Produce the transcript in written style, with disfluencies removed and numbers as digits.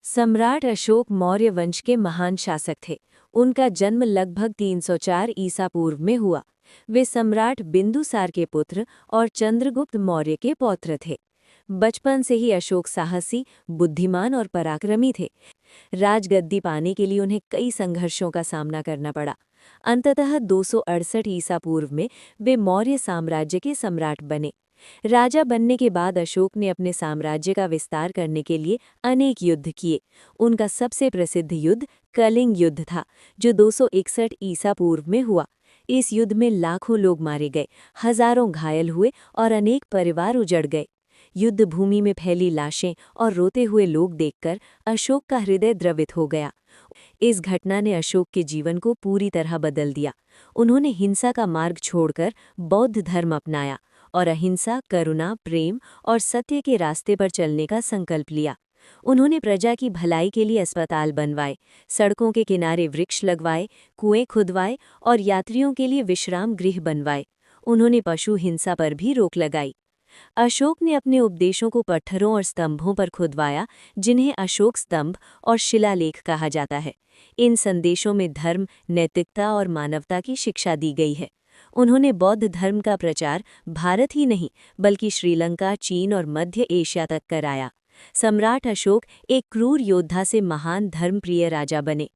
सम्राट अशोक मौर्य वंश के महान शासक थे। उनका जन्म लगभग 304 ईसा पूर्व में हुआ। वे सम्राट बिंदुसार के पुत्र और चंद्रगुप्त मौर्य के पौत्र थे। बचपन से ही अशोक साहसी, बुद्धिमान और पराक्रमी थे। राजगद्दी पाने के लिए उन्हें कई संघर्षों का सामना करना पड़ा। अंततः 268 ईसा पूर्व में वे मौर्य साम्राज्य के सम्राट बने। राजा बनने के बाद अशोक ने अपने साम्राज्य का विस्तार करने के लिए अनेक युद्ध किए। उनका सबसे प्रसिद्ध युद्ध कलिंग युद्ध था, जो 261 ईसा पूर्व में हुआ। इस युद्ध में लाखों लोग मारे गए, हजारों घायल हुए और अनेक परिवार उजड़ गए। युद्ध भूमि में फैली लाशें और रोते हुए लोग देखकर अशोक का हृदय द्रवित हो गया। इस घटना ने अशोक के जीवन को पूरी तरह बदल दिया। उन्होंने हिंसा का मार्ग छोड़कर बौद्ध धर्म अपनाया और अहिंसा, करुणा, प्रेम और सत्य के रास्ते पर चलने का संकल्प लिया। उन्होंने प्रजा की भलाई के लिए अस्पताल बनवाए, सड़कों के किनारे वृक्ष लगवाए, कुएं खुदवाए और यात्रियों के लिए विश्राम गृह बनवाए। उन्होंने पशु हिंसा पर भी रोक लगाई। अशोक ने अपने उपदेशों को पत्थरों और स्तंभों पर खुदवाया, जिन्हें अशोक स्तंभ और शिलालेख कहा जाता है। इन संदेशों में धर्म, नैतिकता और मानवता की शिक्षा दी गई है। उन्होंने बौद्ध धर्म का प्रचार भारत ही नहीं बल्कि श्रीलंका, चीन और मध्य एशिया तक कराया। सम्राट अशोक एक क्रूर योद्धा से महान धर्मप्रिय राजा बने।